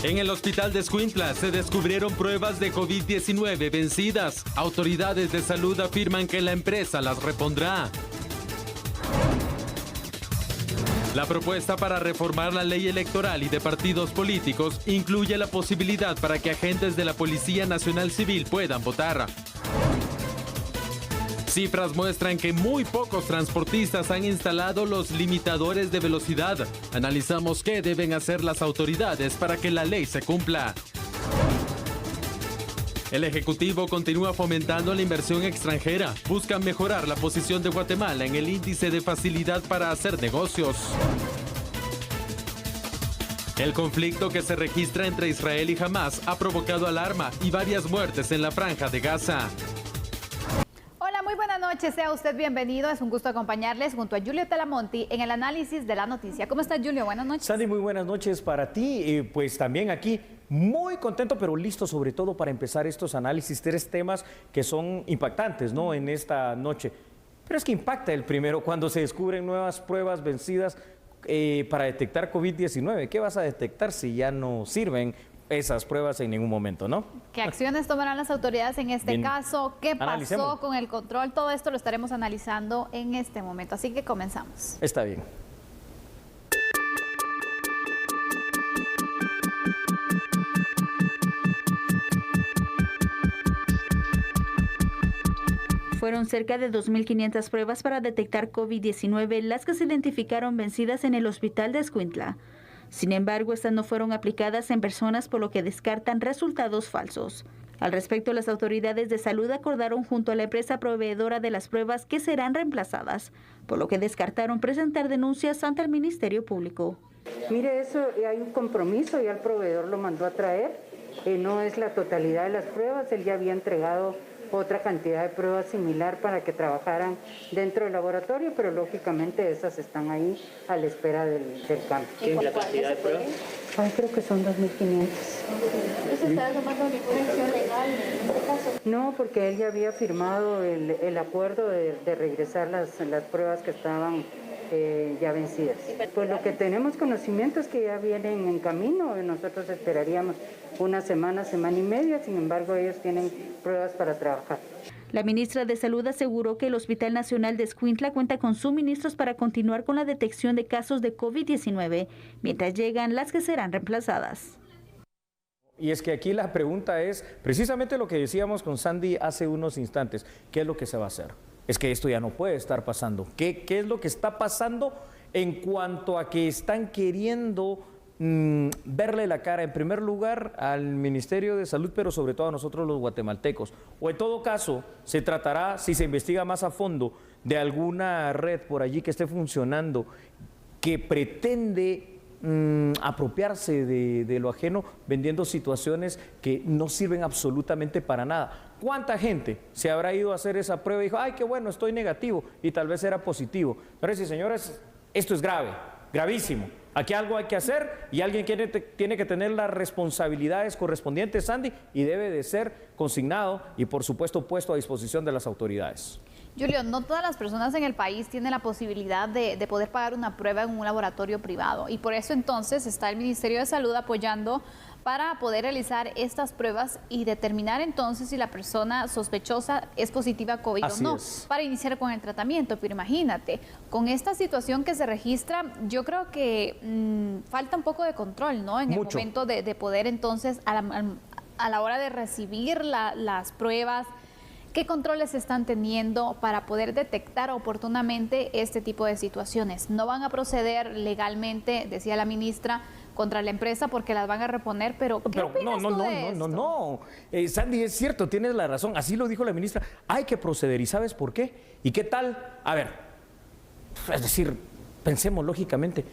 En el hospital de Escuintla se descubrieron pruebas de COVID-19 vencidas. Autoridades de salud afirman que la empresa las repondrá. La propuesta para reformar la ley electoral y de partidos políticos incluye la posibilidad para que agentes de la Policía Nacional Civil puedan votar. Cifras muestran que muy pocos transportistas han instalado los limitadores de velocidad. Analizamos qué deben hacer las autoridades para que la ley se cumpla. El Ejecutivo continúa fomentando la inversión extranjera. Buscan mejorar la posición de Guatemala en el índice de facilidad para hacer negocios. El conflicto que se registra entre Israel y Hamás ha provocado alarma y varias muertes en la Franja de Gaza. Muy buenas noches, sea usted bienvenido. Es un gusto acompañarles junto a Julio Talamonti en el análisis de la noticia. ¿Cómo estás, Julio? Buenas noches. Sandy, muy buenas noches para ti. Pues también aquí muy contento, pero listo sobre todo para empezar estos análisis. 3 temas que son impactantes, ¿no? En esta noche. Pero es que impacta el primero cuando se descubren nuevas pruebas vencidas para detectar COVID-19. ¿Qué vas a detectar si ya no sirven esas pruebas en ningún momento, no? ¿Qué acciones tomarán las autoridades en este caso? ¿Qué pasó con el control? Todo esto lo estaremos analizando en este momento, así que comenzamos. Está bien. Fueron cerca de 2.500 pruebas para detectar COVID-19 las que se identificaron vencidas en el hospital de Escuintla. Sin embargo, estas no fueron aplicadas en personas, por lo que descartan resultados falsos. Al respecto, las autoridades de salud acordaron junto a la empresa proveedora de las pruebas que serán reemplazadas, por lo que descartaron presentar denuncias ante el Ministerio Público. Mire, eso hay un compromiso, ya el proveedor lo mandó a traer, no es la totalidad de las pruebas, él ya había entregado otra cantidad de pruebas similar para que trabajaran dentro del laboratorio, pero lógicamente esas están ahí a la espera del cambio. ¿Y la cantidad de pruebas? Ay, creo que son 2.500. ¿Entonces está tomando ninguna acción legal en este caso? No, porque él ya había firmado el acuerdo de regresar las pruebas que estaban ya vencidas. Pues lo que tenemos conocimiento es que ya vienen en camino, nosotros esperaríamos una semana, semana y media, sin embargo ellos tienen pruebas para trabajar. La ministra de Salud aseguró que el Hospital Nacional de Escuintla cuenta con suministros para continuar con la detección de casos de COVID-19, mientras llegan las que serán reemplazadas. Y es que aquí la pregunta es precisamente lo que decíamos con Sandy hace unos instantes, ¿qué es lo que se va a hacer? Es que esto ya no puede estar pasando. ¿Qué es lo que está pasando en cuanto a que están queriendo verle la cara en primer lugar al Ministerio de Salud, pero sobre todo a nosotros los guatemaltecos? O en todo caso, se tratará, si se investiga más a fondo, de alguna red por allí que esté funcionando, que pretende apropiarse de lo ajeno, vendiendo situaciones que no sirven absolutamente para nada. ¿Cuánta gente se habrá ido a hacer esa prueba y dijo, ay, qué bueno, estoy negativo, y tal vez era positivo? Señores y señores, esto es grave, gravísimo. Aquí algo hay que hacer y alguien tiene que tener las responsabilidades correspondientes, Sandy, y debe de ser consignado y, por supuesto, puesto a disposición de las autoridades. Julio, no todas las personas en el país tienen la posibilidad de poder pagar una prueba en un laboratorio privado, y por eso entonces está el Ministerio de Salud apoyando para poder realizar estas pruebas y determinar entonces si la persona sospechosa es positiva a COVID o no, para iniciar con el tratamiento. Pero imagínate, con esta situación que se registra, yo creo que falta un poco de control, ¿no? En el momento de poder entonces, a la hora de recibir las pruebas, ¿qué controles están teniendo para poder detectar oportunamente este tipo de situaciones? No van a proceder legalmente, decía la ministra, contra la empresa porque las van a reponer, pero ¿qué opinas tú de esto? No, Sandy, es cierto, tienes la razón, así lo dijo la ministra, hay que proceder, ¿y sabes por qué? ¿Y qué tal? A ver, es decir, pensemos lógicamente,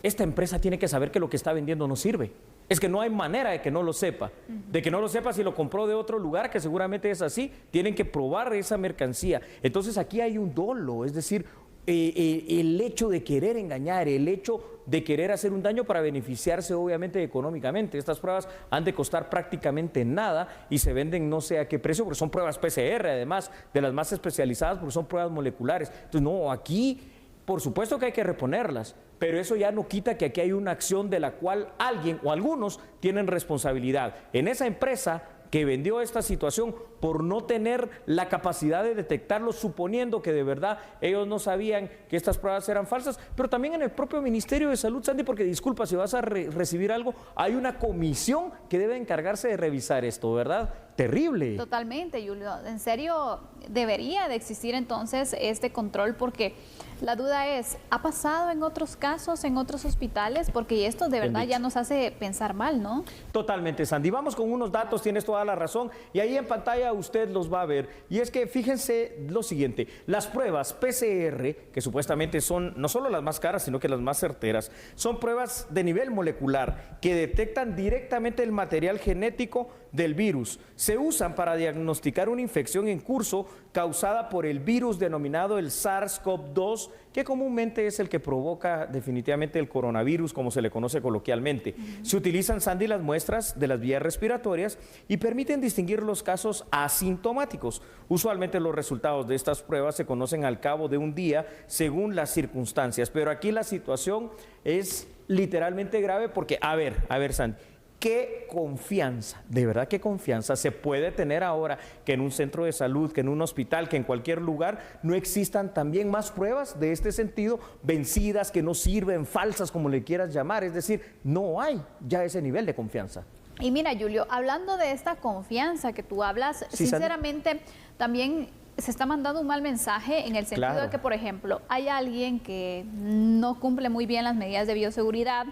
esta empresa tiene que saber que lo que está vendiendo no sirve. Es que no hay manera de que no lo sepa. De que no lo sepa si lo compró de otro lugar, que seguramente es así. Tienen que probar esa mercancía. Entonces aquí hay un dolo, es decir, el hecho de querer engañar, el hecho de querer hacer un daño para beneficiarse obviamente económicamente. Estas pruebas han de costar prácticamente nada y se venden no sé a qué precio, porque son pruebas PCR, además de las más especializadas, porque son pruebas moleculares. Entonces no, aquí por supuesto que hay que reponerlas, pero eso ya no quita que aquí hay una acción de la cual alguien o algunos tienen responsabilidad. En esa empresa que vendió esta situación por no tener la capacidad de detectarlo, suponiendo que de verdad ellos no sabían que estas pruebas eran falsas, pero también en el propio Ministerio de Salud, Sandy, porque disculpa, si vas a recibir algo, hay una comisión que debe encargarse de revisar esto, ¿verdad? Terrible. Totalmente, Julio. En serio, debería de existir entonces este control, porque la duda es, ¿ha pasado en otros casos, en otros hospitales? Porque esto de verdad ya nos hace pensar mal, ¿no? Totalmente, Sandy. Vamos con unos datos, tienes toda la razón, y ahí en pantalla usted los va a ver. Y es que fíjense lo siguiente, las pruebas PCR, que supuestamente son no solo las más caras, sino que las más certeras, son pruebas de nivel molecular que detectan directamente el material genético del virus. Se usan para diagnosticar una infección en curso causada por el virus denominado el SARS-CoV-2, que comúnmente es el que provoca definitivamente el coronavirus, como se le conoce coloquialmente. Se utilizan, Sandy, las muestras de las vías respiratorias y permiten distinguir los casos asintomáticos. Usualmente los resultados de estas pruebas se conocen al cabo de un día según las circunstancias, pero aquí la situación es literalmente grave porque, a ver, Sandy, ¿qué confianza, de verdad qué confianza se puede tener ahora que en un centro de salud, que en un hospital, que en cualquier lugar no existan también más pruebas de este sentido, vencidas, que no sirven, falsas, como le quieras llamar? Es decir, no hay ya ese nivel de confianza. Y mira, Julio, hablando de esta confianza que tú hablas, sí, sinceramente también se está mandando un mal mensaje en el sentido de que, por ejemplo, hay alguien que no cumple muy bien las medidas de bioseguridad,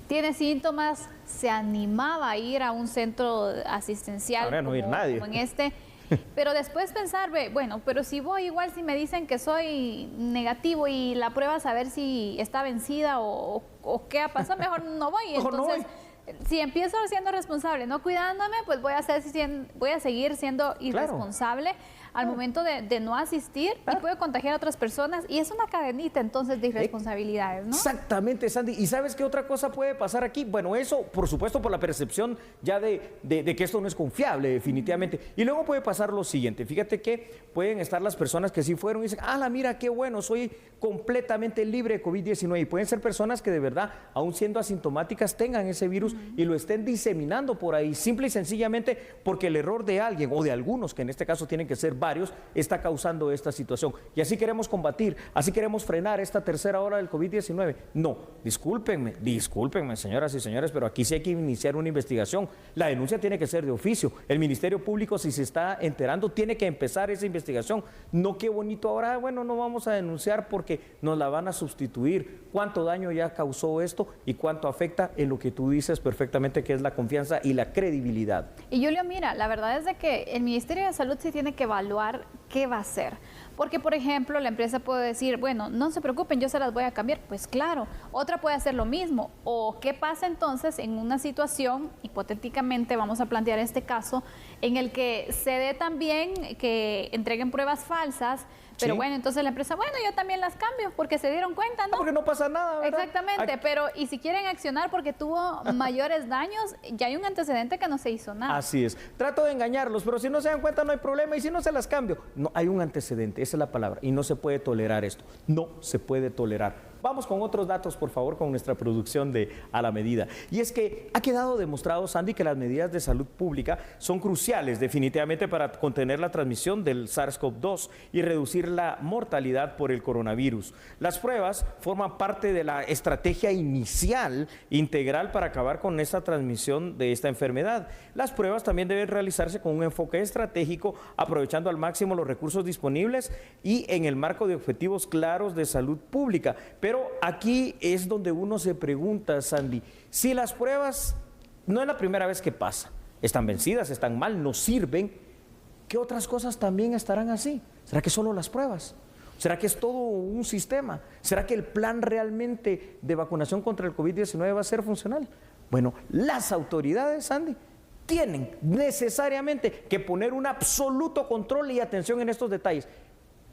tiene síntomas, se animaba a ir a un centro asistencial. Ahora no ir nadie. Como en este, pero después pensar, bueno, pero si voy igual, si me dicen que soy negativo y la prueba a saber si está vencida o qué ha pasado, mejor no voy. Entonces, si empiezo siendo responsable, no cuidándome, pues voy a seguir siendo irresponsable al momento de no asistir y puedo contagiar a otras personas, y es una cadenita entonces de irresponsabilidades, ¿no? Exactamente, Sandy. ¿Y sabes qué otra cosa puede pasar aquí? Bueno, eso por supuesto por la percepción ya de que esto no es confiable definitivamente. Y luego puede pasar lo siguiente, fíjate que pueden estar las personas que sí fueron y dicen, mira qué bueno, soy completamente libre de COVID-19, y pueden ser personas que de verdad, aún siendo asintomáticas, tengan ese virus y lo estén diseminando por ahí, simple y sencillamente porque el error de alguien o de algunos, que en este caso tienen que ser varios, está causando esta situación. Y así queremos combatir, así queremos frenar esta tercera ola del COVID-19. No, discúlpenme, señoras y señores, pero aquí sí hay que iniciar una investigación. La denuncia tiene que ser de oficio. El Ministerio Público, si se está enterando, tiene que empezar esa investigación. No, qué bonito ahora, bueno, no vamos a denunciar porque nos la van a sustituir. ¿Cuánto daño ya causó esto y cuánto afecta en lo que tú dices perfectamente, que es la confianza y la credibilidad? Y Julio, mira, la verdad es de que el Ministerio de Salud sí tiene que evaluar qué va a hacer. Porque, por ejemplo, la empresa puede decir, bueno, no se preocupen, yo se las voy a cambiar. Pues claro, otra puede hacer lo mismo. O qué pasa entonces en una situación, hipotéticamente vamos a plantear este caso, en el que se dé también que entreguen pruebas falsas, pero bueno, entonces la empresa, bueno, yo también las cambio porque se dieron cuenta, ¿no? Porque no pasa nada, ¿verdad? Exactamente, pero y si quieren accionar porque tuvo mayores daños, ya hay un antecedente que no se hizo nada. Así es. Trato de engañarlos, pero si no se dan cuenta no hay problema, y si no se las cambio. No, hay un antecedente, esa es la palabra, y no se puede tolerar esto. No se puede tolerar. Vamos con otros datos, por favor, con nuestra producción de A la Medida. Y es que ha quedado demostrado, Sandy, que las medidas de salud pública son cruciales definitivamente para contener la transmisión del SARS-CoV-2 y reducir la mortalidad por el coronavirus. Las pruebas forman parte de la estrategia inicial integral para acabar con esta transmisión de esta enfermedad. Las pruebas también deben realizarse con un enfoque estratégico, aprovechando al máximo los recursos disponibles y en el marco de objetivos claros de salud pública. Pero aquí es donde uno se pregunta, Sandy, si las pruebas no es la primera vez que pasa, están vencidas, están mal, no sirven, ¿qué otras cosas también estarán así? ¿Será que solo las pruebas? ¿Será que es todo un sistema? ¿Será que el plan realmente de vacunación contra el COVID-19 va a ser funcional? Bueno, las autoridades, Sandy, tienen necesariamente que poner un absoluto control y atención en estos detalles.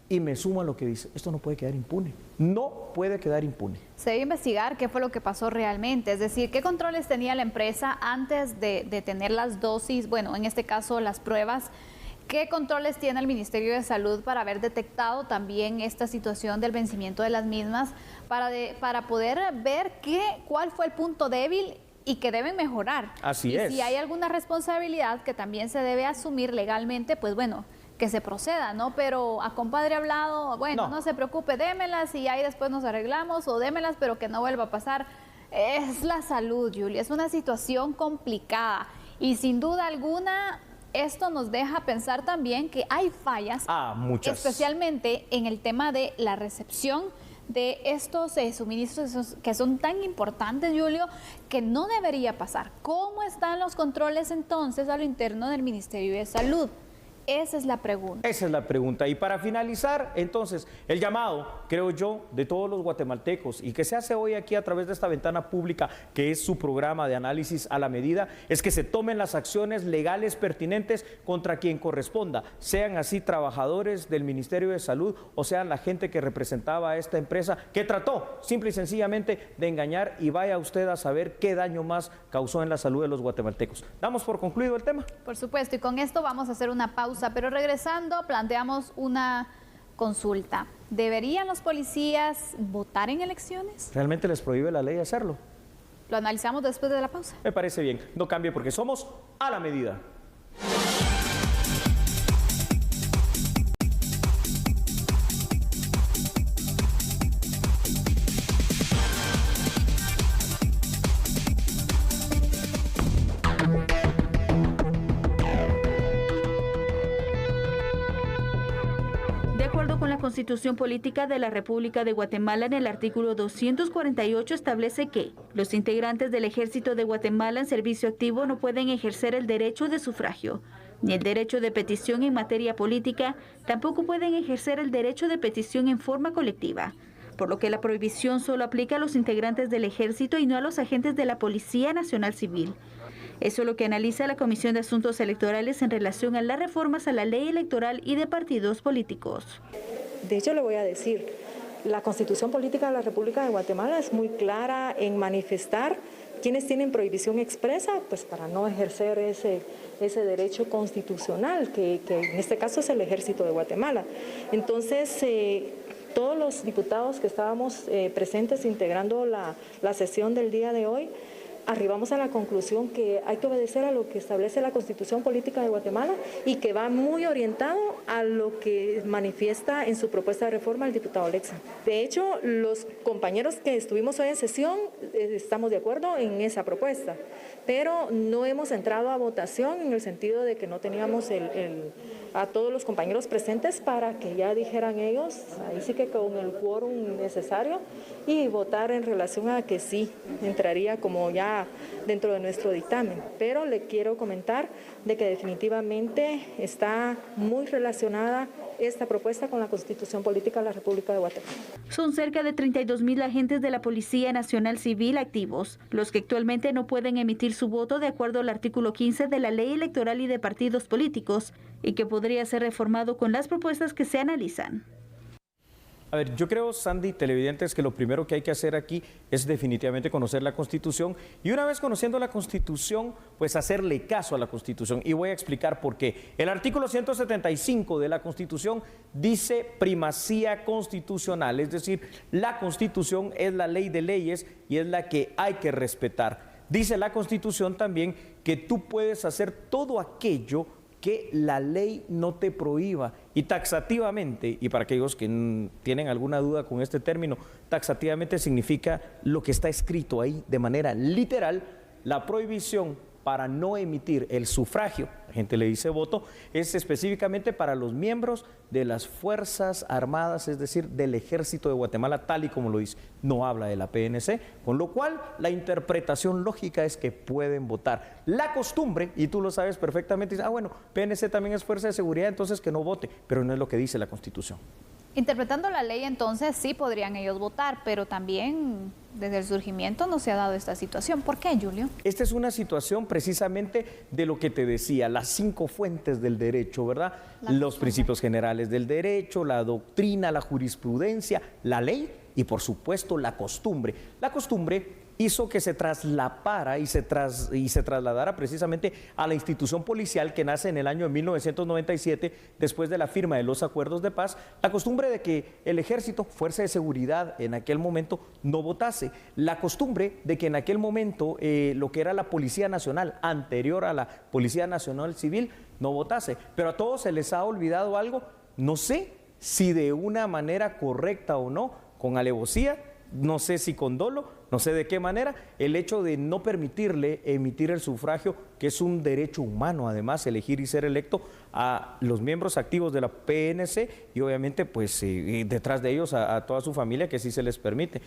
Y me sumo a lo que dice, esto no puede quedar impune, no puede quedar impune. Se debe investigar qué fue lo que pasó realmente, es decir, qué controles tenía la empresa antes de tener las dosis, bueno, en este caso las pruebas, ¿Qué controles tiene el Ministerio de Salud para haber detectado también esta situación del vencimiento de las mismas, para poder ver cuál fue el punto débil y que deben mejorar? Así es. Si hay alguna responsabilidad que también se debe asumir legalmente, pues bueno, que se proceda, ¿no? Pero a compadre hablado, bueno, no se preocupe, démelas y ahí después nos arreglamos, o démelas, pero que no vuelva a pasar. Es la salud, Julia, es una situación complicada y sin duda alguna esto nos deja pensar también que hay fallas, muchas, especialmente en el tema de la recepción de estos suministros que son tan importantes, Julio, que no debería pasar. ¿Cómo están los controles entonces a lo interno del Ministerio de Salud? Esa es la pregunta. Esa es la pregunta. Y para finalizar, entonces, el llamado, creo yo, de todos los guatemaltecos y que se hace hoy aquí a través de esta ventana pública, que es su programa de análisis a la medida, es que se tomen las acciones legales pertinentes contra quien corresponda, sean así trabajadores del Ministerio de Salud o sean la gente que representaba a esta empresa que trató simple y sencillamente de engañar, y vaya usted a saber qué daño más causó en la salud de los guatemaltecos. ¿Damos por concluido el tema? Por supuesto, y con esto vamos a hacer una pausa. Pero regresando, planteamos una consulta. ¿Deberían los policías votar en elecciones? ¿Realmente les prohíbe la ley hacerlo? Lo analizamos después de la pausa. Me parece bien. No cambie porque somos a la medida. Constitución Política de la República de Guatemala, en el artículo 248 establece que los integrantes del Ejército de Guatemala en servicio activo no pueden ejercer el derecho de sufragio, ni el derecho de petición en materia política, tampoco pueden ejercer el derecho de petición en forma colectiva, por lo que la prohibición solo aplica a los integrantes del Ejército y no a los agentes de la Policía Nacional Civil. Eso es lo que analiza la Comisión de Asuntos Electorales en relación a las reformas a la ley electoral y de partidos políticos. De hecho, le voy a decir, la Constitución Política de la República de Guatemala es muy clara en manifestar quienes tienen prohibición expresa, pues para no ejercer ese derecho constitucional, que en este caso es el Ejército de Guatemala. Entonces, todos los diputados que estábamos presentes integrando la sesión del día de hoy, arribamos a la conclusión que hay que obedecer a lo que establece la Constitución Política de Guatemala y que va muy orientado a lo que manifiesta en su propuesta de reforma el diputado Lexa. De hecho, los compañeros que estuvimos hoy en sesión estamos de acuerdo en esa propuesta, pero no hemos entrado a votación en el sentido de que no teníamos a todos los compañeros presentes para que ya dijeran ellos, ahí sí que con el quórum necesario, y votar en relación a que sí entraría como ya dentro de nuestro dictamen. Pero le quiero comentar de que definitivamente está muy relacionada esta propuesta con la Constitución Política de la República de Guatemala. Son cerca de 32,000 agentes de la Policía Nacional Civil activos, los que actualmente no pueden emitir su voto de acuerdo al artículo 15 de la Ley Electoral y de Partidos Políticos, y que podría ser reformado con las propuestas que se analizan. A ver, yo creo, Sandy, televidentes, que lo primero que hay que hacer aquí es definitivamente conocer la Constitución, y una vez conociendo la Constitución, pues hacerle caso a la Constitución, y voy a explicar por qué. El artículo 175 de la Constitución dice primacía constitucional, es decir, la Constitución es la ley de leyes y es la que hay que respetar. Dice la Constitución también que tú puedes hacer todo aquello que la ley no te prohíba, y taxativamente, y para aquellos que tienen alguna duda con este término, taxativamente significa lo que está escrito ahí de manera literal. La prohibición para no emitir el sufragio, la gente le dice voto, es específicamente para los miembros de las Fuerzas Armadas, es decir, del Ejército de Guatemala, tal y como lo dice. No habla de la PNC, con lo cual la interpretación lógica es que pueden votar. La costumbre, y tú lo sabes perfectamente, dice, bueno, PNC también es Fuerza de Seguridad, entonces que no vote, pero no es lo que dice la Constitución. Interpretando la ley, entonces sí podrían ellos votar, pero también desde el surgimiento no se ha dado esta situación. ¿Por qué, Julio? Esta es una situación precisamente de lo que te decía, las 5 fuentes del derecho, ¿verdad? Los principios generales del derecho, la doctrina, la jurisprudencia, la ley y por supuesto la costumbre. La costumbre hizo que se traslapara y se trasladara precisamente a la institución policial que nace en el año de 1997, después de la firma de los acuerdos de paz, la costumbre de que el ejército, fuerza de seguridad en aquel momento, no votase, la costumbre de que en aquel momento lo que era la Policía Nacional, anterior a la Policía Nacional Civil, no votase. Pero a todos se les ha olvidado algo, no sé si de una manera correcta o no, con alevosía, no sé si con dolo, no sé de qué manera, el hecho de no permitirle emitir el sufragio, que es un derecho humano, además, elegir y ser electo, a los miembros activos de la PNC y obviamente pues detrás de ellos a toda su familia, que sí se les permite.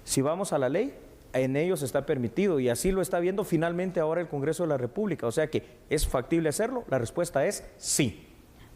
Si vamos a la ley, en ellos está permitido y así lo está viendo finalmente ahora el Congreso de la República, o sea que ¿es factible hacerlo? La respuesta es sí.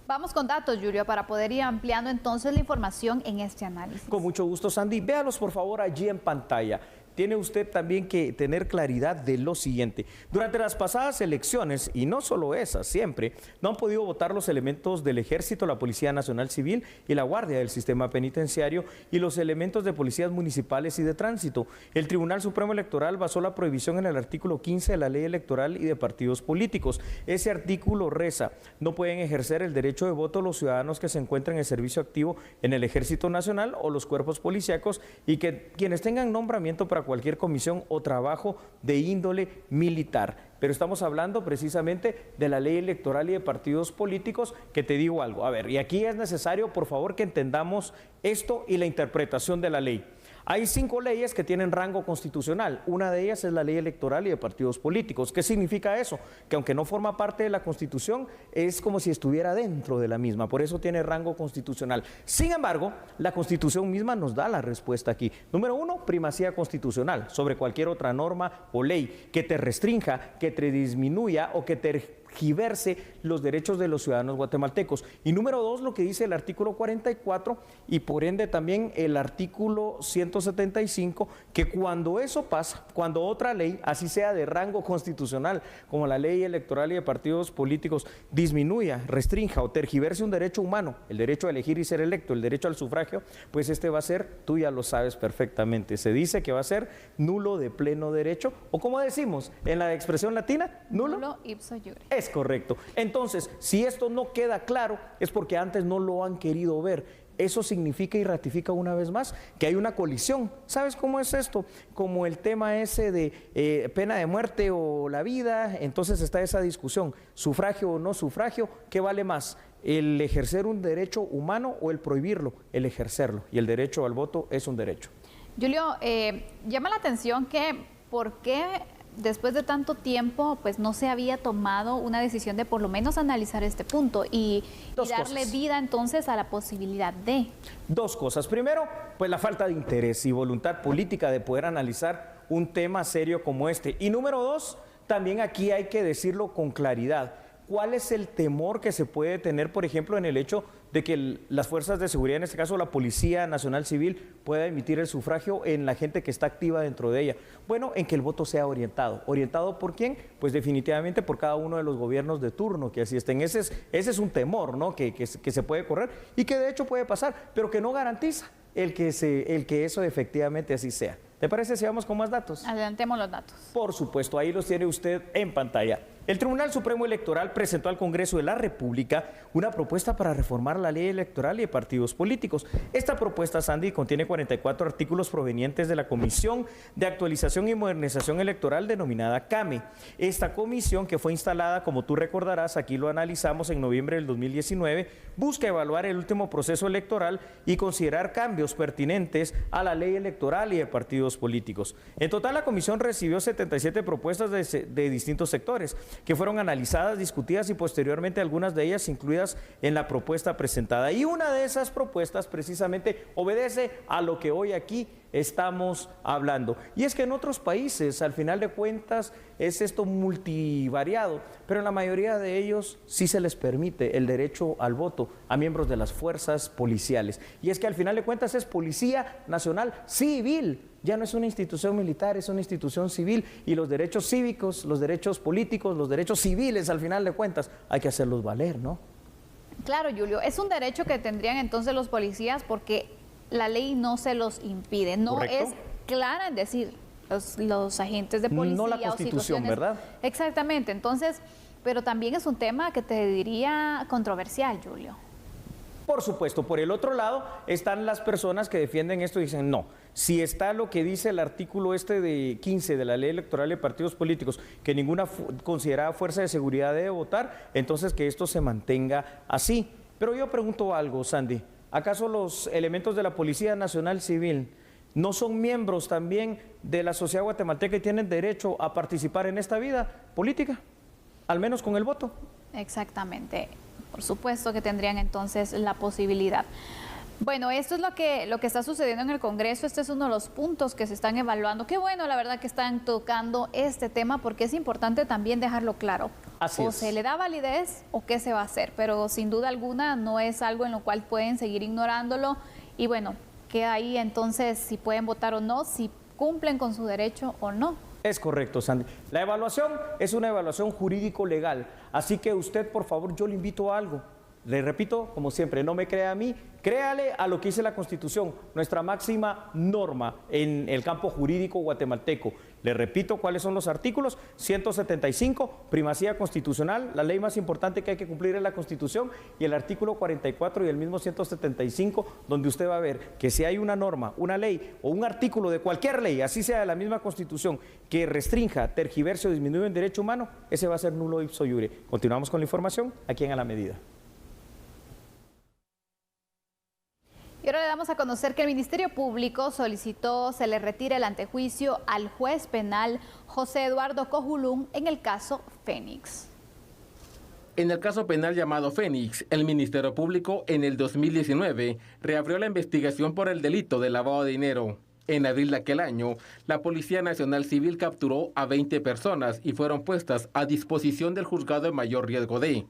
Vamos con datos, Julio, para poder ir ampliando entonces la información en este análisis. Con mucho gusto, Sandy. Véalos por favor allí en pantalla. Tiene usted también que tener claridad de lo siguiente. Durante las pasadas elecciones, y no solo esas, siempre, no han podido votar los elementos del Ejército, la Policía Nacional Civil y la Guardia del Sistema Penitenciario y los elementos de policías municipales y de tránsito. El Tribunal Supremo Electoral basó la prohibición en el artículo 15 de la Ley Electoral y de Partidos Políticos. Ese artículo reza: no pueden ejercer el derecho de voto los ciudadanos que se encuentran en servicio activo en el Ejército Nacional o los cuerpos policíacos y que quienes tengan nombramiento para cualquier comisión o trabajo de índole militar. Pero estamos hablando precisamente de la ley electoral y de partidos políticos, que te digo algo. A ver, y aquí es necesario, por favor, que entendamos esto y la interpretación de la ley. Hay 5 leyes que tienen rango constitucional. Una de ellas es la ley electoral y de partidos políticos. ¿Qué significa eso? Que aunque no forma parte de la Constitución, es como si estuviera dentro de la misma. Por eso tiene rango constitucional. Sin embargo, la Constitución misma nos da la respuesta aquí. Número 1, primacía constitucional sobre cualquier otra norma o ley que te restrinja, que te disminuya o que tergiverse los derechos de los ciudadanos guatemaltecos. Y número 2, lo que dice el artículo 44 y por ende también el artículo 175, que cuando eso pasa, cuando otra ley, así sea de rango constitucional, como la ley electoral y de partidos políticos, disminuya, restrinja o tergiverse un derecho humano, el derecho a elegir y ser electo, el derecho al sufragio, pues este va a ser, tú ya lo sabes perfectamente, se dice que va a ser nulo de pleno derecho, o como decimos en la expresión latina, nulo ipso iure. Es correcto. Entonces, si esto no queda claro, es porque antes no lo han querido ver. Eso significa y ratifica una vez más que hay una colisión. ¿Sabes cómo es esto? Como el tema ese de pena de muerte o la vida, entonces está esa discusión, sufragio o no sufragio, ¿qué vale más? ¿El ejercer un derecho humano o el prohibirlo? El ejercerlo, y el derecho al voto es un derecho. Julio, llama la atención que ¿por qué después de tanto tiempo pues no se había tomado una decisión de por lo menos analizar este punto y darle vida entonces a la posibilidad de? 2 cosas. Primero, pues la falta de interés y voluntad política de poder analizar un tema serio como este. Y número 2, también aquí hay que decirlo con claridad. ¿Cuál es el temor que se puede tener, por ejemplo, en el hecho de que las fuerzas de seguridad, en este caso la Policía Nacional Civil, pueda emitir el sufragio en la gente que está activa dentro de ella? Bueno, en que el voto sea orientado. ¿Orientado por quién? Pues definitivamente por cada uno de los gobiernos de turno que así estén. Ese es un temor, ¿no? que se puede correr y que de hecho puede pasar, pero que no garantiza el que eso efectivamente así sea. ¿Te parece si vamos con más datos? Adelantemos los datos. Por supuesto, ahí los tiene usted en pantalla. El Tribunal Supremo Electoral presentó al Congreso de la República una propuesta para reformar la ley electoral y de partidos políticos. Esta propuesta, Sandy, contiene 44 artículos provenientes de la Comisión de Actualización y Modernización Electoral denominada CAME. Esta comisión, que fue instalada, como tú recordarás, aquí lo analizamos en noviembre del 2019, busca evaluar el último proceso electoral y considerar cambios pertinentes a la ley electoral y de partidos políticos. En total, la comisión recibió 77 propuestas de distintos sectores, que fueron analizadas, discutidas y posteriormente algunas de ellas incluidas en la propuesta presentada. Y una de esas propuestas precisamente obedece a lo que hoy aquí estamos hablando. Y es que en otros países, al final de cuentas, es esto multivariado, pero en la mayoría de ellos sí se les permite el derecho al voto a miembros de las fuerzas policiales. Y es que al final de cuentas es Policía Nacional Civil. Ya no es una institución militar, es una institución civil, y los derechos cívicos, los derechos políticos, los derechos civiles, al final de cuentas, hay que hacerlos valer, ¿no? Claro, Julio, es un derecho que tendrían entonces los policías porque la ley no se los impide, no ¿correcto? Es clara en decir, los agentes de policía. No la Constitución, ¿verdad? Exactamente, entonces, pero también es un tema que te diría controversial, Julio. Por supuesto, por el otro lado están las personas que defienden esto y dicen no, si está lo que dice el artículo de 15 de la Ley Electoral de Partidos Políticos, que ninguna considerada fuerza de seguridad debe votar, entonces que esto se mantenga así. Pero yo pregunto algo, Sandy, ¿acaso los elementos de la Policía Nacional Civil no son miembros también de la sociedad guatemalteca y tienen derecho a participar en esta vida política, al menos con el voto? Exactamente. Por supuesto que tendrían entonces la posibilidad. Bueno, esto es lo que está sucediendo en el Congreso. Este es uno de los puntos que se están evaluando. Qué bueno, la verdad, que están tocando este tema, porque es importante también dejarlo claro. Así o es. se le da validez o qué se va a hacer, pero sin duda alguna no es algo en lo cual pueden seguir ignorándolo. Y bueno, queda ahí entonces si pueden votar o no, si cumplen con su derecho o no. Es correcto, Sandy. La evaluación es una evaluación jurídico-legal, así que usted, por favor, yo le invito a algo. Le repito, como siempre, no me crea a mí, créale a lo que dice la Constitución, nuestra máxima norma en el campo jurídico guatemalteco. Le repito cuáles son los artículos: 175, primacía constitucional, la ley más importante que hay que cumplir es la Constitución, y el artículo 44 y el mismo 175, donde usted va a ver que si hay una norma, una ley o un artículo de cualquier ley, así sea de la misma Constitución, que restrinja, tergiverse o disminuya un derecho humano, ese va a ser nulo ipso iure. Continuamos con la información aquí en A la Medida. Y ahora le damos a conocer que el Ministerio Público solicitó se le retire el antejuicio al juez penal José Eduardo Cojulún en el caso Fénix. En el caso penal llamado Fénix, el Ministerio Público en el 2019 reabrió la investigación por el delito de lavado de dinero. En abril de aquel año, la Policía Nacional Civil capturó a 20 personas y fueron puestas a disposición del juzgado de mayor riesgo de.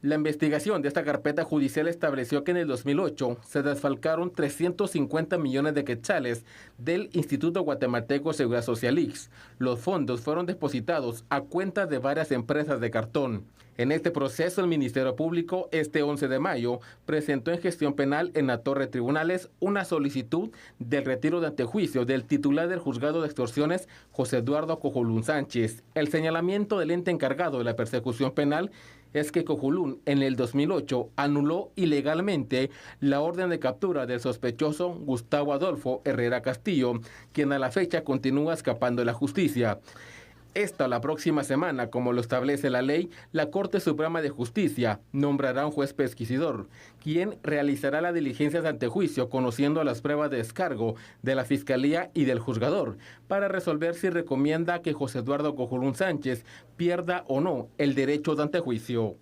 La investigación de esta carpeta judicial estableció que en el 2008 se desfalcaron 350 millones de quetzales del Instituto Guatemalteco de Seguridad Social IX. Los fondos fueron depositados a cuentas de varias empresas de cartón. En este proceso, el Ministerio Público, este 11 de mayo, presentó en gestión penal en la Torre de Tribunales una solicitud del retiro de antejuicio del titular del juzgado de extorsiones, José Eduardo Cojulún Sánchez. El señalamiento del ente encargado de la persecución penal es que Cojulún en el 2008 anuló ilegalmente la orden de captura del sospechoso Gustavo Adolfo Herrera Castillo, quien a la fecha continúa escapando de la justicia. Esta la próxima semana, como lo establece la ley, la Corte Suprema de Justicia nombrará un juez pesquisidor, quien realizará la diligencia de antejuicio conociendo las pruebas de descargo de la Fiscalía y del juzgador, para resolver si recomienda que José Eduardo Cojulún Sánchez pierda o no el derecho de antejuicio.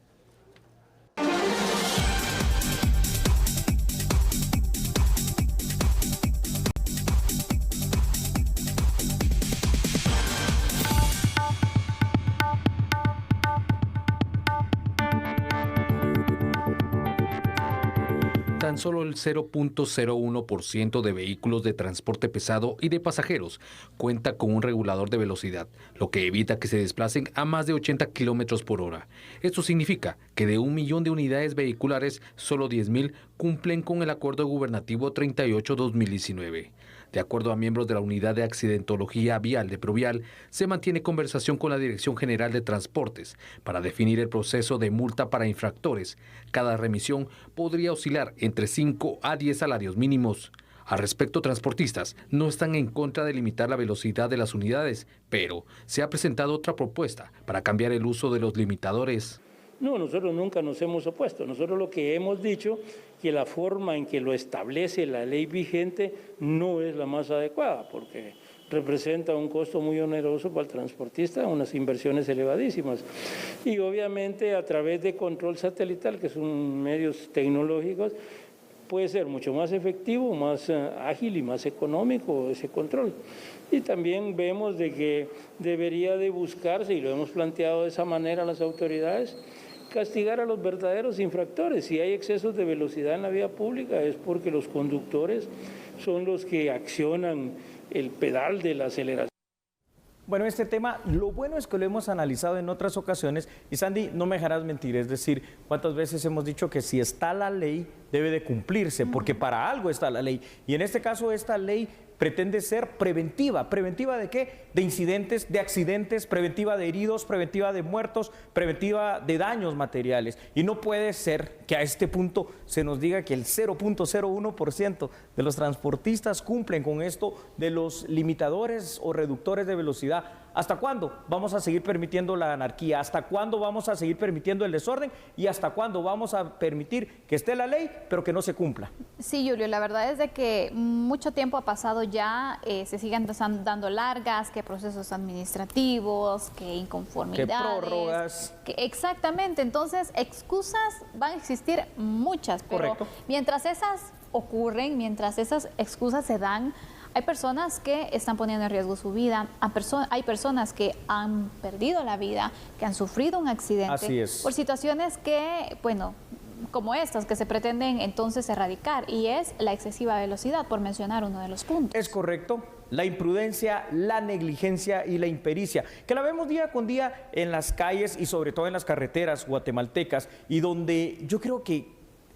Tan solo el 0.01% de vehículos de transporte pesado y de pasajeros cuenta con un regulador de velocidad, lo que evita que se desplacen a más de 80 kilómetros por hora. Esto significa que de 1 millón de unidades vehiculares, solo 10,000 cumplen con el Acuerdo Gubernativo 38-2019. De acuerdo a miembros de la Unidad de Accidentología Vial de Provial, se mantiene conversación con la Dirección General de Transportes para definir el proceso de multa para infractores. Cada remisión podría oscilar entre 5 a 10 salarios mínimos. Al respecto, transportistas no están en contra de limitar la velocidad de las unidades, pero se ha presentado otra propuesta para cambiar el uso de los limitadores. No, nosotros nunca nos hemos opuesto. Nosotros lo que hemos dicho que la forma en que lo establece la ley vigente no es la más adecuada, porque representa un costo muy oneroso para el transportista, unas inversiones elevadísimas. Y obviamente a través de control satelital, que son medios tecnológicos, puede ser mucho más efectivo, más ágil y más económico ese control. Y también vemos de que debería de buscarse, y lo hemos planteado de esa manera a las autoridades, castigar a los verdaderos infractores. Si hay excesos de velocidad en la vía pública es porque los conductores son los que accionan el pedal de la aceleración. Bueno, este tema, lo bueno es que lo hemos analizado en otras ocasiones y Sandy, no me dejarás mentir, es decir, cuántas veces hemos dicho que si está la ley debe de cumplirse, porque para algo está la ley y en este caso esta ley pretende ser preventiva. ¿Preventiva de qué? De incidentes, de accidentes, preventiva de heridos, preventiva de muertos, preventiva de daños materiales. Y no puede ser que a este punto se nos diga que el 0.01% de los transportistas cumplen con esto de los limitadores o reductores de velocidad. ¿Hasta cuándo vamos a seguir permitiendo la anarquía? ¿Hasta cuándo vamos a seguir permitiendo el desorden? ¿Y hasta cuándo vamos a permitir que esté la ley, pero que no se cumpla? Sí, Julio, la verdad es de que mucho tiempo ha pasado ya, se siguen dando largas, que procesos administrativos, que inconformidades. Que prórrogas. Exactamente, entonces excusas van a existir muchas, pero correcto, mientras esas ocurren, mientras esas excusas se dan, hay personas que están poniendo en riesgo su vida, hay personas que han perdido la vida, que han sufrido un accidente. Así es. Por situaciones que, bueno, como estas, que se pretenden entonces erradicar, y es la excesiva velocidad, por mencionar uno de los puntos. Es correcto. La imprudencia, la negligencia y la impericia, que la vemos día con día en las calles y sobre todo en las carreteras guatemaltecas, y donde yo creo que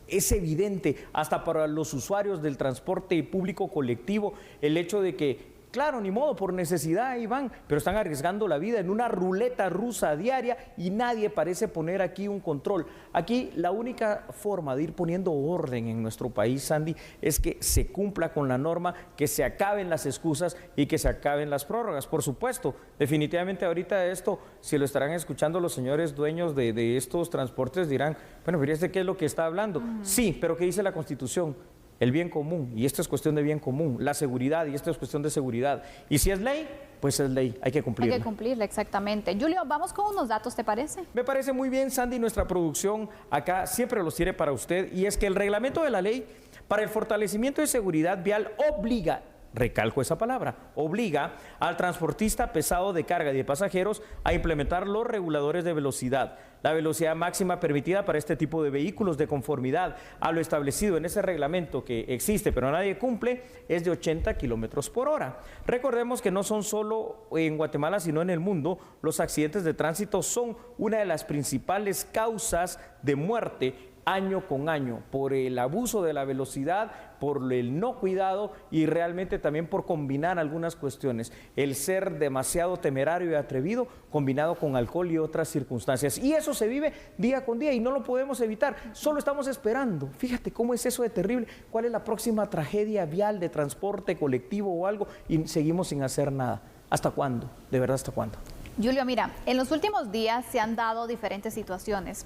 es evidente, hasta para los usuarios del transporte público colectivo, el hecho de que, claro, ni modo, por necesidad ahí van, pero están arriesgando la vida en una ruleta rusa diaria y nadie parece poner aquí un control. Aquí la única forma de ir poniendo orden en nuestro país, Sandy, es que se cumpla con la norma, que se acaben las excusas y que se acaben las prórrogas. Por supuesto, definitivamente ahorita esto, si lo estarán escuchando los señores dueños de estos transportes, dirán, bueno, pero ¿este qué es lo que está hablando? Sí, pero ¿qué dice la Constitución? El bien común, y esto es cuestión de bien común, la seguridad, y esto es cuestión de seguridad. Y si es ley, pues es ley, hay que cumplirla. Hay que cumplirla, exactamente. Julio, vamos con unos datos, ¿te parece? Me parece muy bien, Sandy, nuestra producción acá siempre los tiene para usted, y es que el reglamento de la ley para el fortalecimiento de seguridad vial obliga, recalco esa palabra, obliga al transportista pesado de carga y de pasajeros a implementar los reguladores de velocidad. La velocidad máxima permitida para este tipo de vehículos de conformidad a lo establecido en ese reglamento que existe pero nadie cumple es de 80 kilómetros por hora. Recordemos que no son solo en Guatemala sino en el mundo, los accidentes de tránsito son una de las principales causas de muerte año con año, por el abuso de la velocidad, por el no cuidado y realmente también por combinar algunas cuestiones. El ser demasiado temerario y atrevido combinado con alcohol y otras circunstancias. Y eso se vive día con día y no lo podemos evitar, solo estamos esperando. Fíjate cómo es eso de terrible, cuál es la próxima tragedia vial de transporte colectivo o algo y seguimos sin hacer nada. ¿Hasta cuándo? De verdad, ¿hasta cuándo? Julio, mira, en los últimos días se han dado diferentes situaciones.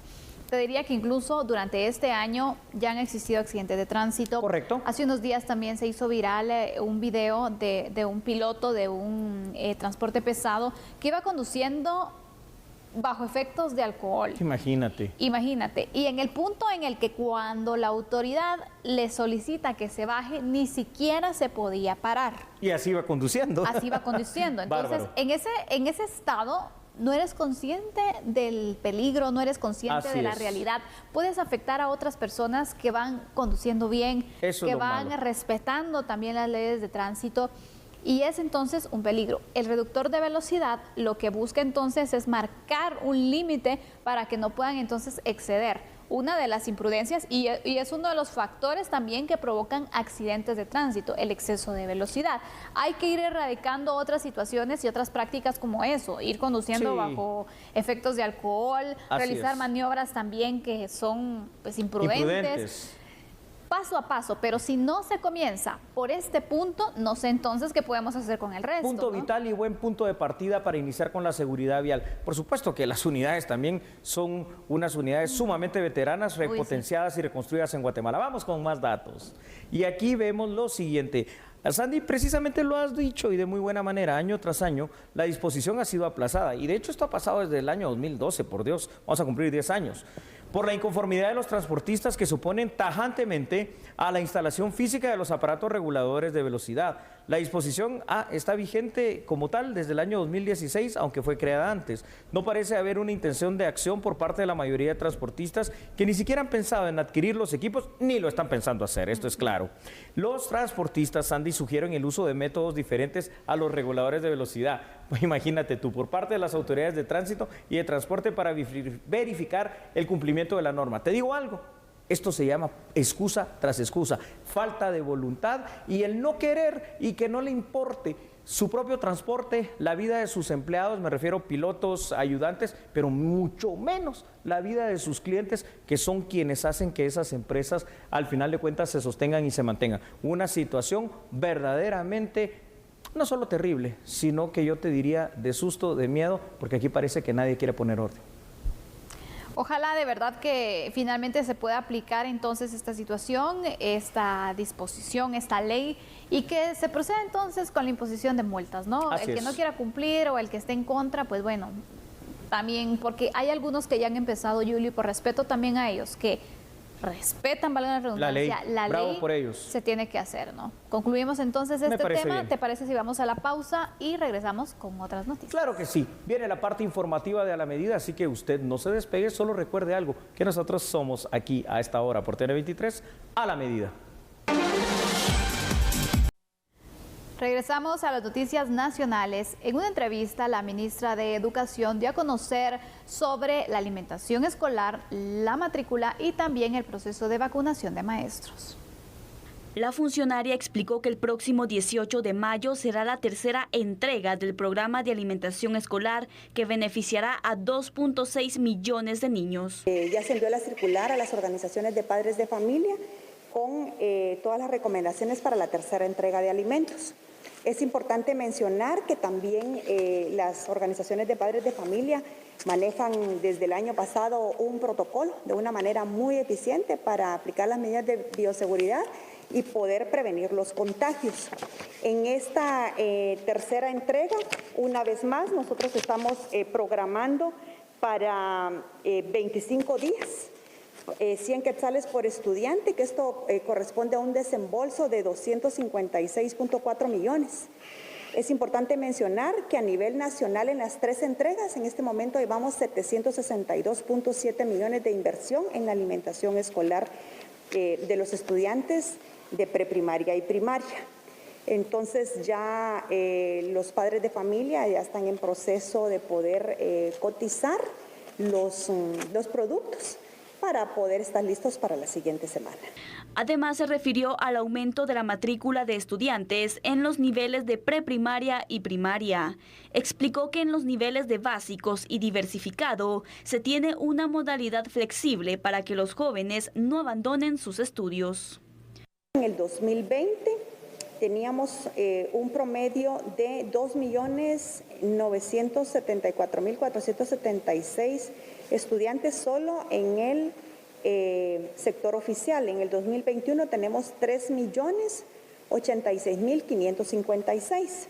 Te diría que incluso durante este año ya han existido accidentes de tránsito. Correcto. Hace unos días también se hizo viral un video de un piloto de un transporte pesado que iba conduciendo bajo efectos de alcohol. Imagínate. Imagínate. Y en el punto en el que cuando la autoridad le solicita que se baje, ni siquiera se podía parar. Y así iba conduciendo. Así iba conduciendo. Entonces, en ese estado no eres consciente del peligro, no eres consciente de la realidad. Puedes afectar a otras personas que van conduciendo bien, que van respetando también las leyes de tránsito. Y es entonces un peligro. El reductor de velocidad lo que busca entonces es marcar un límite para que no puedan entonces exceder. Una de las imprudencias y es uno de los factores también que provocan accidentes de tránsito, el exceso de velocidad. Hay que ir erradicando otras situaciones y otras prácticas como eso, ir conduciendo bajo efectos de alcohol, realizar maniobras también que son pues, imprudentes. Paso a paso, pero si no se comienza por este punto, no sé entonces qué podemos hacer con el resto. Punto vital y buen punto de partida para iniciar con la seguridad vial. Por supuesto que las unidades también son unas unidades sumamente veteranas, repotenciadas y reconstruidas en Guatemala. Vamos con más datos. Y aquí vemos lo siguiente. Sandy, precisamente lo has dicho y de muy buena manera, año tras año, la disposición ha sido aplazada. Y de hecho esto ha pasado desde el año 2012, por Dios, vamos a cumplir 10 años. Por la inconformidad de los transportistas que se oponen tajantemente a la instalación física de los aparatos reguladores de velocidad. La disposición está vigente como tal desde el año 2016, aunque fue creada antes. No parece haber una intención de acción por parte de la mayoría de transportistas que ni siquiera han pensado en adquirir los equipos, ni lo están pensando hacer, esto es claro. Los transportistas, Sandy, sugieren el uso de métodos diferentes a los reguladores de velocidad. Pues imagínate tú, por parte de las autoridades de tránsito y de transporte para verificar el cumplimiento de la norma. Te digo algo, Esto se llama excusa tras excusa, falta de voluntad y el no querer y que no le importe su propio transporte, la vida de sus empleados, me refiero pilotos, ayudantes, pero mucho menos la vida de sus clientes, que son quienes hacen que esas empresas al final de cuentas se sostengan y se mantengan. Una situación verdaderamente no solo terrible, sino que yo te diría de susto, de miedo, porque aquí parece que nadie quiere poner orden. Ojalá de verdad que finalmente se pueda aplicar entonces esta situación, esta disposición, esta ley, y que se proceda entonces con la imposición de multas, ¿no? Así el que no quiera cumplir o el que esté en contra, pues bueno, también, porque hay algunos que ya han empezado, Julio, y por respeto también a ellos, que respetan, valga la redundancia, la ley por ellos. Se tiene que hacer, ¿no? Concluimos entonces este tema. Bien. ¿Te parece si vamos a la pausa y regresamos con otras noticias? Claro que sí. Viene la parte informativa de A la Medida, así que usted no se despegue, solo recuerde algo, que nosotros somos aquí a esta hora por TN23, A la Medida. Regresamos a las noticias nacionales. En una entrevista, la ministra de Educación dio a conocer sobre la alimentación escolar, la matrícula y también el proceso de vacunación de maestros. La funcionaria explicó que el próximo 18 de mayo será la tercera entrega del programa de alimentación escolar que beneficiará a 2.6 millones de niños. Ya se envió la circular a las organizaciones de padres de familia con todas las recomendaciones para la tercera entrega de alimentos. Es importante mencionar que también las organizaciones de padres de familia manejan desde el año pasado un protocolo de una manera muy eficiente para aplicar las medidas de bioseguridad y poder prevenir los contagios. En esta tercera entrega, una vez más, nosotros estamos programando para 25 días. 100 quetzales por estudiante, que esto corresponde a un desembolso de 256.4 millones. Es importante mencionar que a nivel nacional en las 3 entregas, en este momento llevamos 762.7 millones de inversión en la alimentación escolar de los estudiantes de preprimaria y primaria. Entonces ya los padres de familia ya están en proceso de poder cotizar los productos para poder estar listos para la siguiente semana. Además, se refirió al aumento de la matrícula de estudiantes en los niveles de preprimaria y primaria. Explicó que en los niveles de básicos y diversificado se tiene una modalidad flexible para que los jóvenes no abandonen sus estudios. En el 2020 teníamos un promedio de 2.974.476 estudiantes solo en el sector oficial. En el 2021 tenemos 3.086.556.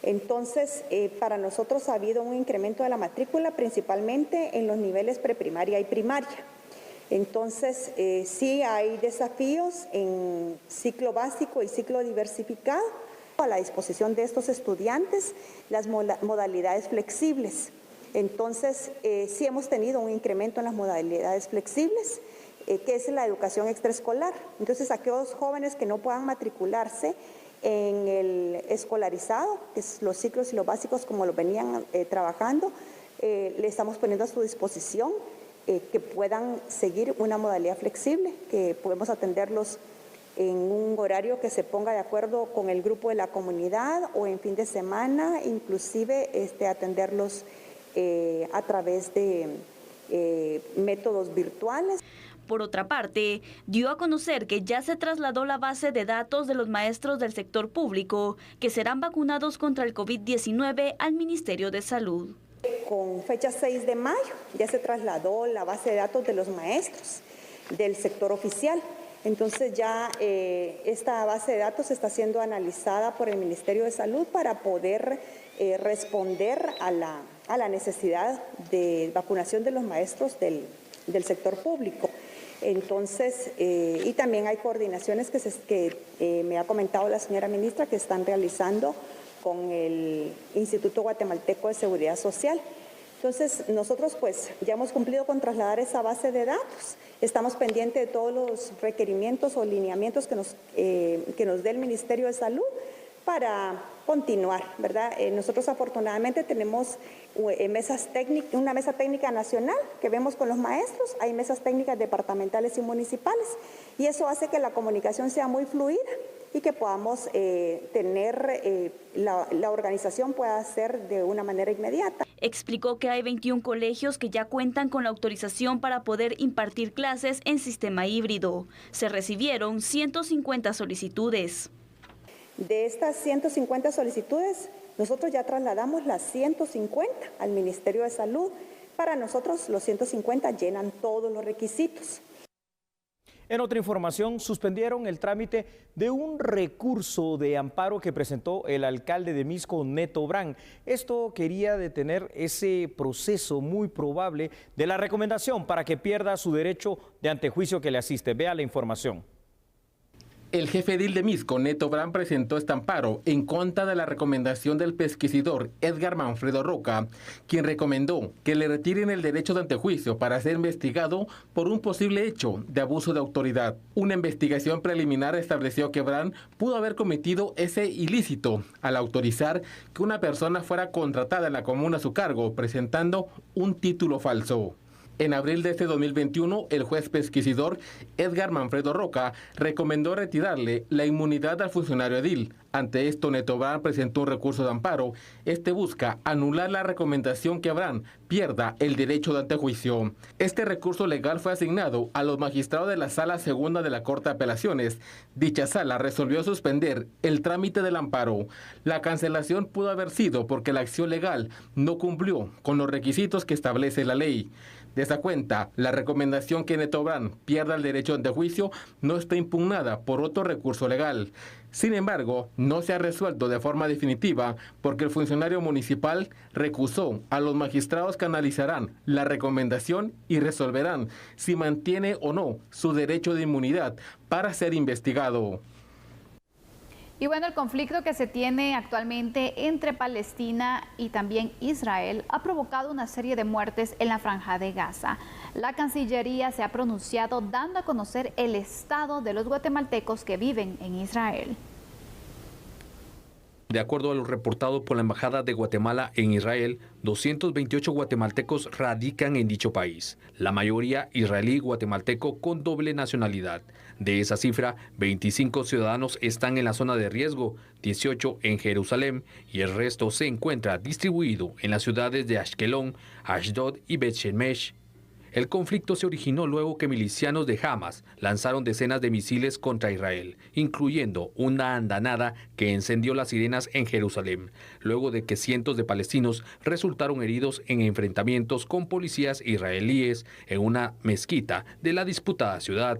Entonces, para nosotros ha habido un incremento de la matrícula principalmente en los niveles preprimaria y primaria. Entonces, sí hay desafíos en ciclo básico y ciclo diversificado. A la disposición de estos estudiantes, las modalidades flexibles. Entonces, sí hemos tenido un incremento en las modalidades flexibles, que es la educación extraescolar. Entonces, aquellos jóvenes que no puedan matricularse en el escolarizado, que es los ciclos y los básicos como lo venían trabajando, le estamos poniendo a su disposición que puedan seguir una modalidad flexible, que podemos atenderlos en un horario que se ponga de acuerdo con el grupo de la comunidad o en fin de semana, inclusive atenderlos a través de métodos virtuales. Por otra parte, dio a conocer que ya se trasladó la base de datos de los maestros del sector público que serán vacunados contra el COVID-19 al Ministerio de Salud. Con fecha 6 de mayo ya se trasladó la base de datos de los maestros del sector oficial. Entonces ya esta base de datos está siendo analizada por el Ministerio de Salud para poder responder a la necesidad de vacunación de los maestros del sector público. Entonces, y también hay coordinaciones que me ha comentado la señora ministra que están realizando con el Instituto Guatemalteco de Seguridad Social. Entonces, nosotros pues ya hemos cumplido con trasladar esa base de datos. Estamos pendientes de todos los requerimientos o lineamientos que nos dé el Ministerio de Salud para continuar, ¿verdad? Nosotros afortunadamente tenemos una mesa técnica nacional que vemos con los maestros, hay mesas técnicas departamentales y municipales, y eso hace que la comunicación sea muy fluida y que podamos tener, la organización pueda ser de una manera inmediata. Explicó que hay 21 colegios que ya cuentan con la autorización para poder impartir clases en sistema híbrido. Se recibieron 150 solicitudes. De estas 150 solicitudes, nosotros ya trasladamos las 150 al Ministerio de Salud. Para nosotros, los 150 llenan todos los requisitos. En otra información, suspendieron el trámite de un recurso de amparo que presentó el alcalde de Misco, Neto Brand. Esto quería detener ese proceso muy probable de la recomendación para que pierda su derecho de antejuicio que le asiste. Vea la información. El jefe edil de Misco, Neto Brand, presentó este amparo en contra de la recomendación del pesquisidor Edgar Manfredo Roca, quien recomendó que le retiren el derecho de antejuicio para ser investigado por un posible hecho de abuso de autoridad. Una investigación preliminar estableció que Brand pudo haber cometido ese ilícito al autorizar que una persona fuera contratada en la comuna a su cargo, presentando un título falso. En abril de este 2021, el juez pesquisidor Edgar Manfredo Roca recomendó retirarle la inmunidad al funcionario edil. Ante esto, Neto Brand presentó un recurso de amparo. Este busca anular la recomendación que Brand pierda el derecho de antejuicio. Este recurso legal fue asignado a los magistrados de la Sala Segunda de la Corte de Apelaciones. Dicha sala resolvió suspender el trámite del amparo. La cancelación pudo haber sido porque la acción legal no cumplió con los requisitos que establece la ley. De esa cuenta, la recomendación que Neto Brand pierda el derecho de antejuicio no está impugnada por otro recurso legal. Sin embargo, no se ha resuelto de forma definitiva porque el funcionario municipal recusó a los magistrados que analizarán la recomendación y resolverán si mantiene o no su derecho de inmunidad para ser investigado. Y bueno, el conflicto que se tiene actualmente entre Palestina y también Israel ha provocado una serie de muertes en la Franja de Gaza. La Cancillería se ha pronunciado dando a conocer el estado de los guatemaltecos que viven en Israel. De acuerdo a lo reportado por la Embajada de Guatemala en Israel, 228 guatemaltecos radican en dicho país, la mayoría israelí guatemalteco con doble nacionalidad. De esa cifra, 25 ciudadanos están en la zona de riesgo, 18 en Jerusalén y el resto se encuentra distribuido en las ciudades de Ashkelon, Ashdod y Bet Shemesh. El conflicto se originó luego que milicianos de Hamas lanzaron decenas de misiles contra Israel, incluyendo una andanada que encendió las sirenas en Jerusalén, luego de que cientos de palestinos resultaron heridos en enfrentamientos con policías israelíes en una mezquita de la disputada ciudad.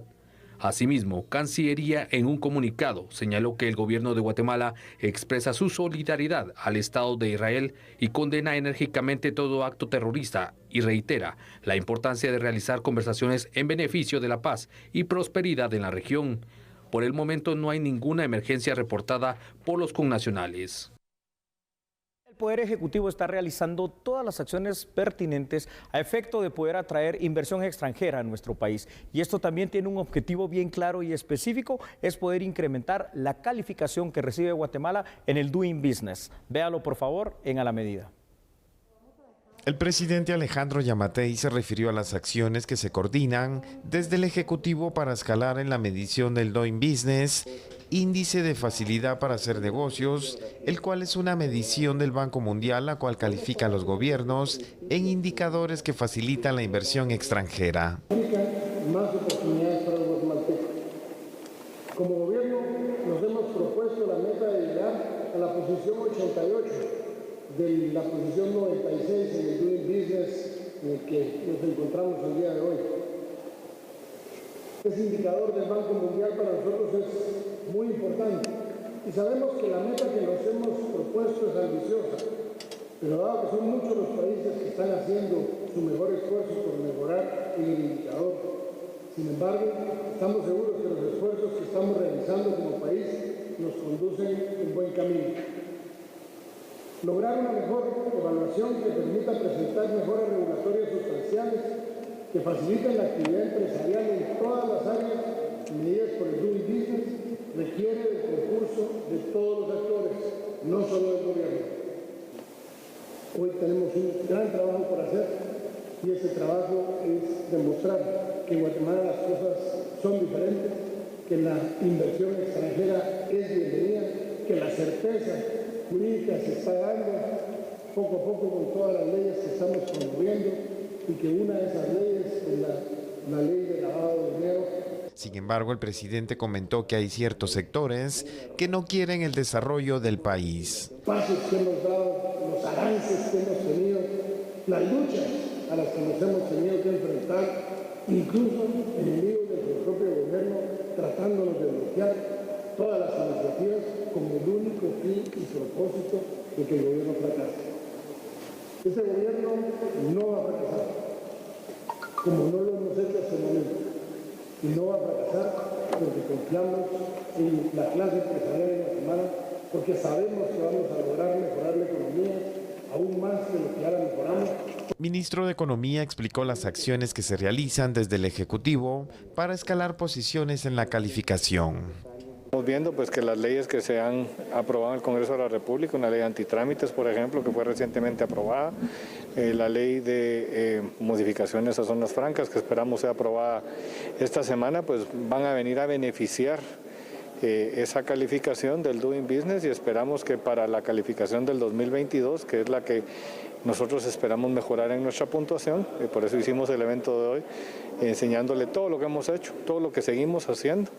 Asimismo, Cancillería en un comunicado señaló que el gobierno de Guatemala expresa su solidaridad al Estado de Israel y condena enérgicamente todo acto terrorista y reitera la importancia de realizar conversaciones en beneficio de la paz y prosperidad en la región. Por el momento no hay ninguna emergencia reportada por los connacionales. El Poder Ejecutivo está realizando todas las acciones pertinentes a efecto de poder atraer inversión extranjera a nuestro país. Y esto también tiene un objetivo bien claro y específico, es poder incrementar la calificación que recibe Guatemala en el Doing Business. Véalo por favor en A la Medida. El presidente Alejandro Yamatei se refirió a las acciones que se coordinan desde el Ejecutivo para escalar en la medición del Doing Business, índice de facilidad para hacer negocios, el cual es una medición del Banco Mundial, la cual califica a los gobiernos en indicadores que facilitan la inversión extranjera. Más oportunidades para los guatemaltecos. Como gobierno nos hemos propuesto la meta de llegar a la posición 88 de la posición 96 en el Doing Business en el que nos encontramos el día de hoy. Ese indicador del Banco Mundial para nosotros es muy importante y sabemos que la meta que nos hemos propuesto es ambiciosa, pero dado que son muchos los países que están haciendo su mejor esfuerzo por mejorar el indicador, sin embargo, estamos seguros que los esfuerzos que estamos realizando como país nos conducen en buen camino. Lograr una mejor evaluación que permita presentar mejoras regulatorias sustanciales que faciliten la actividad empresarial en todas las áreas medidas por el Doing Business requiere el concurso de todos los actores, no solo del gobierno. Hoy tenemos un gran trabajo por hacer y ese trabajo es demostrar que en Guatemala las cosas son diferentes, que la inversión extranjera es bienvenida, que la certeza jurídica se está dando poco a poco con todas las leyes que estamos promoviendo y que una de esas leyes es la ley de lavado de dinero. Sin embargo, el presidente comentó que hay ciertos sectores que no quieren el desarrollo del país. Pasos que hemos dado, los avances que hemos tenido, las luchas a las que nos hemos tenido que enfrentar, incluso enemigos del propio gobierno, tratándonos de bloquear todas las iniciativas con el único fin y propósito de que el gobierno fracase. Ese gobierno no va a fracasar, como no lo hemos hecho hasta el momento. Y no va a fracasar porque confiamos en la clase empresarial de Guatemala, porque sabemos que vamos a lograr mejorar la economía aún más de lo que ya la mejoramos. El ministro de Economía explicó las acciones que se realizan desde el Ejecutivo para escalar posiciones en la calificación. Estamos viendo pues que las leyes que se han aprobado en el Congreso de la República, una ley de antitrámites, por ejemplo, que fue recientemente aprobada, la ley de modificaciones a zonas francas, que esperamos sea aprobada esta semana, pues van a venir a beneficiar esa calificación del Doing Business y esperamos que para la calificación del 2022, que es la que nosotros esperamos mejorar en nuestra puntuación, y por eso hicimos el evento de hoy, enseñándole todo lo que hemos hecho, todo lo que seguimos haciendo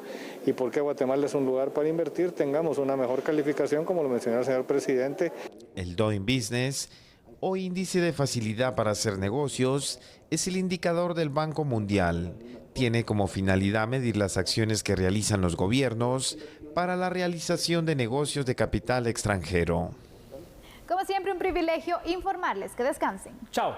y por qué Guatemala es un lugar para invertir, tengamos una mejor calificación, como lo mencionó el señor presidente. El Doing Business, o índice de facilidad para hacer negocios, es el indicador del Banco Mundial. Tiene como finalidad medir las acciones que realizan los gobiernos para la realización de negocios de capital extranjero. Como siempre, un privilegio informarles. Que descansen. Chao.